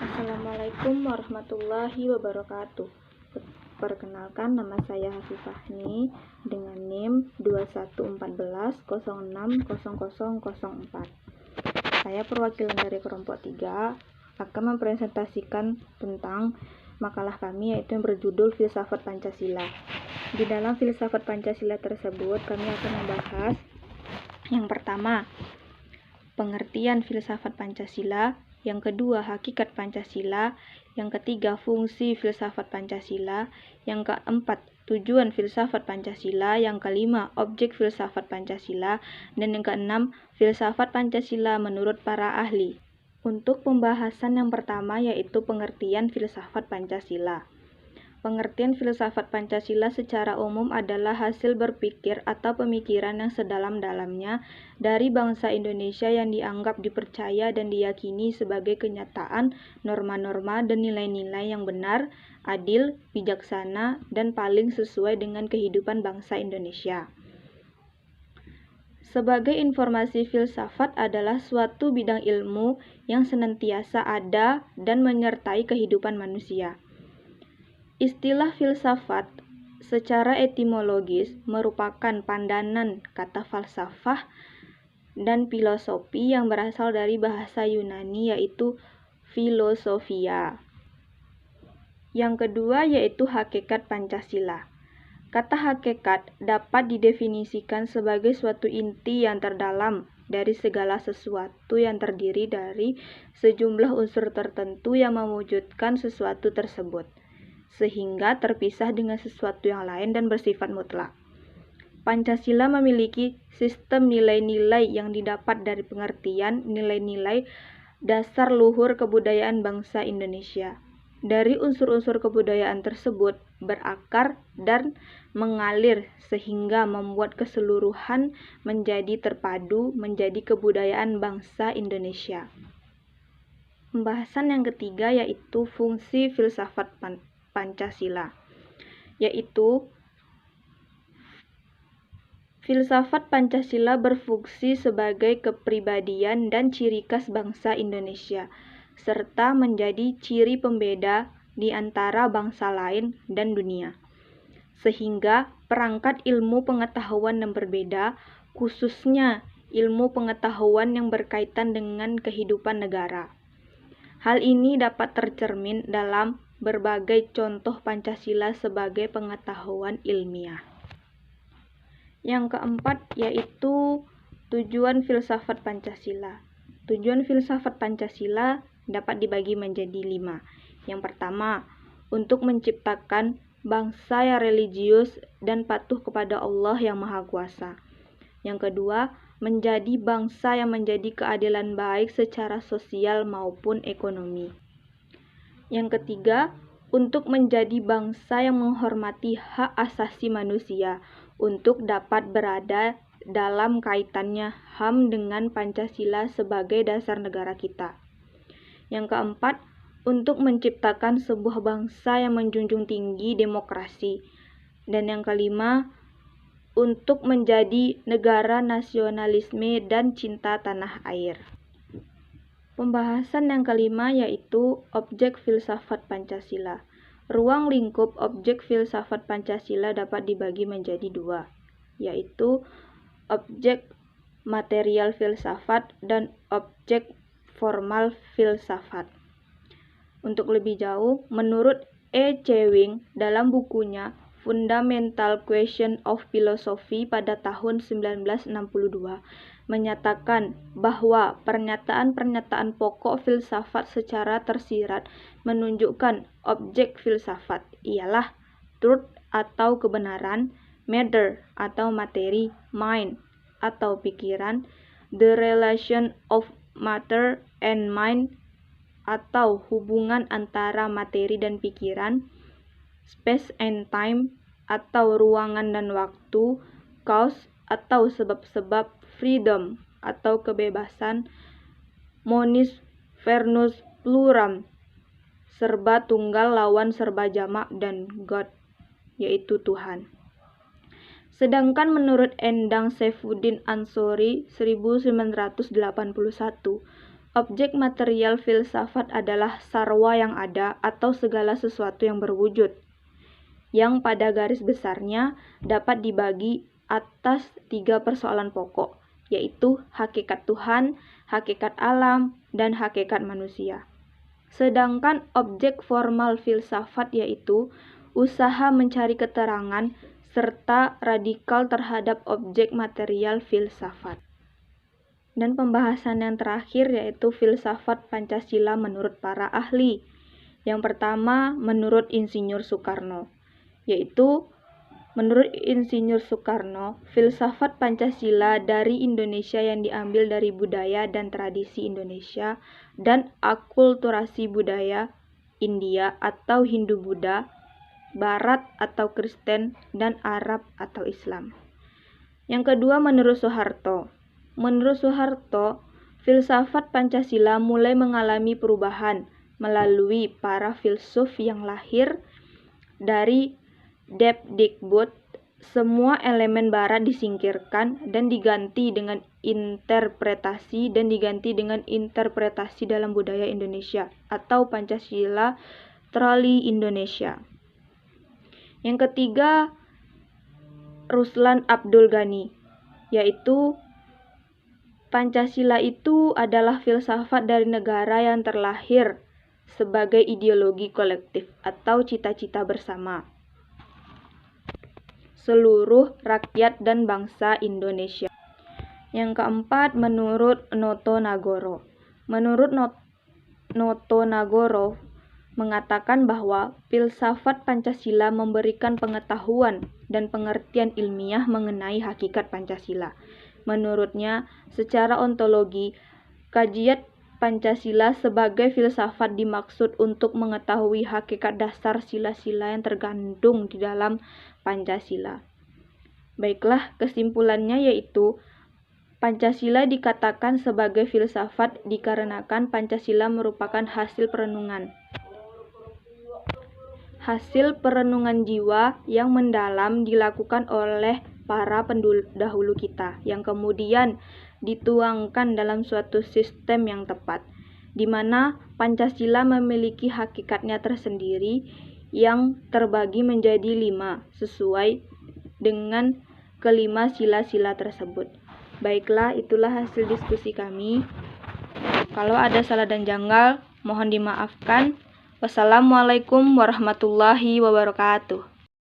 Assalamualaikum warahmatullahi wabarakatuh. Perkenalkan, nama saya Hafifahni dengan NIM 2114060004. Saya perwakilan dari kelompok 3 akan mempresentasikan tentang makalah kami, yaitu yang berjudul Filsafat Pancasila. Di dalam Filsafat Pancasila tersebut kami akan membahas yang pertama, pengertian filsafat Pancasila, yang kedua, hakikat Pancasila, yang ketiga, fungsi filsafat Pancasila, yang keempat, tujuan filsafat Pancasila, yang kelima, objek filsafat Pancasila, dan yang keenam, filsafat Pancasila menurut para ahli. Untuk pembahasan yang pertama, yaitu pengertian filsafat Pancasila. Pengertian filsafat Pancasila secara umum adalah hasil berpikir atau pemikiran yang sedalam-dalamnya dari bangsa Indonesia yang dianggap dipercaya dan diyakini sebagai kenyataan, norma-norma dan nilai-nilai yang benar, adil, bijaksana, dan paling sesuai dengan kehidupan bangsa Indonesia. Sebagai informasi, filsafat adalah suatu bidang ilmu yang senantiasa ada dan menyertai kehidupan manusia. Istilah filsafat secara etimologis merupakan pandanan kata falsafah dan filosofi yang berasal dari bahasa Yunani, yaitu filosofia. Yang kedua yaitu hakikat Pancasila. Kata hakikat dapat didefinisikan sebagai suatu inti yang terdalam dari segala sesuatu yang terdiri dari sejumlah unsur tertentu yang mewujudkan sesuatu tersebut, sehingga terpisah dengan sesuatu yang lain dan bersifat mutlak. Pancasila memiliki sistem nilai-nilai yang didapat dari pengertian nilai-nilai dasar luhur kebudayaan bangsa Indonesia. Dari unsur-unsur kebudayaan tersebut berakar dan mengalir sehingga membuat keseluruhan menjadi terpadu menjadi kebudayaan bangsa Indonesia. Pembahasan yang ketiga yaitu fungsi filsafat Pancasila, yaitu filsafat Pancasila berfungsi sebagai kepribadian dan ciri khas bangsa Indonesia, serta menjadi ciri pembeda di antara bangsa lain dan dunia. Sehingga perangkat ilmu pengetahuan yang berbeda, khususnya ilmu pengetahuan yang berkaitan dengan kehidupan negara. Hal ini dapat tercermin dalam berbagai contoh Pancasila sebagai pengetahuan ilmiah. Yang keempat yaitu tujuan filsafat Pancasila. Tujuan filsafat Pancasila dapat dibagi menjadi 5. Yang pertama, untuk menciptakan bangsa yang religius dan patuh kepada Allah yang Maha Kuasa. Yang kedua, menjadi bangsa yang menjadi keadilan baik secara sosial maupun ekonomi. Yang ketiga, untuk menjadi bangsa yang menghormati hak asasi manusia untuk dapat berada dalam kaitannya HAM dengan Pancasila sebagai dasar negara kita. Yang keempat, untuk menciptakan sebuah bangsa yang menjunjung tinggi demokrasi. Dan yang kelima, untuk menjadi negara nasionalisme dan cinta tanah air. Pembahasan yang kelima yaitu objek filsafat Pancasila. Ruang lingkup objek filsafat Pancasila dapat dibagi menjadi 2, yaitu objek material filsafat dan objek formal filsafat. Untuk lebih jauh, menurut E. Chewing dalam bukunya Fundamental Question of Philosophy pada tahun 1962 menyatakan bahwa pernyataan-pernyataan pokok filsafat secara tersirat menunjukkan objek filsafat ialah truth atau kebenaran, matter atau materi, mind atau pikiran, the relation of matter and mind atau hubungan antara materi dan pikiran, space and time atau ruangan dan waktu, cause atau sebab-sebab, freedom atau kebebasan, monis versus pluram, serba tunggal lawan serba jamak, dan God, yaitu Tuhan. Sedangkan menurut Endang Saifuddin Ansori 1981, Objek material filsafat adalah sarwa yang ada atau segala sesuatu yang berwujud, yang pada garis besarnya dapat dibagi atas 3 persoalan pokok, yaitu hakikat Tuhan, hakikat alam, dan hakikat manusia. Sedangkan objek formal filsafat yaitu usaha mencari keterangan serta radikal terhadap objek material filsafat. Dan pembahasan yang terakhir yaitu filsafat Pancasila menurut para ahli. Yang pertama menurut Insinyur Soekarno, yaitu menurut Insinyur Soekarno, filsafat Pancasila dari Indonesia yang diambil dari budaya dan tradisi Indonesia dan akulturasi budaya India atau Hindu-Buddha, Barat atau Kristen, dan Arab atau Islam. Yang kedua menurut Soeharto. Menurut Soeharto, filsafat Pancasila mulai mengalami perubahan melalui para filsuf yang lahir dari Depdikbud. Semua elemen barat disingkirkan dan diganti dengan interpretasi dalam budaya Indonesia atau Pancasila Trali Indonesia. Yang ketiga, Ruslan Abdul Ghani, yaitu Pancasila itu adalah filsafat dari negara yang terlahir sebagai ideologi kolektif atau cita-cita bersama seluruh rakyat dan bangsa Indonesia. Yang keempat, menurut Noto Nagoro. Menurut Noto Nagoro mengatakan bahwa filsafat Pancasila memberikan pengetahuan dan pengertian ilmiah mengenai hakikat Pancasila. Menurutnya, secara ontologi, kajian Pancasila sebagai filsafat dimaksud untuk mengetahui hakikat dasar sila-sila yang terkandung di dalam Pancasila. Baiklah, kesimpulannya yaitu Pancasila dikatakan sebagai filsafat dikarenakan Pancasila merupakan hasil perenungan jiwa yang mendalam dilakukan oleh para pendahulu kita, yang kemudian dituangkan dalam suatu sistem yang tepat, di mana Pancasila memiliki hakikatnya tersendiri yang terbagi menjadi 5 sesuai dengan kelima sila-sila tersebut. Baiklah, itulah hasil diskusi kami. Kalau ada salah dan janggal, mohon dimaafkan. Wassalamualaikum warahmatullahi wabarakatuh.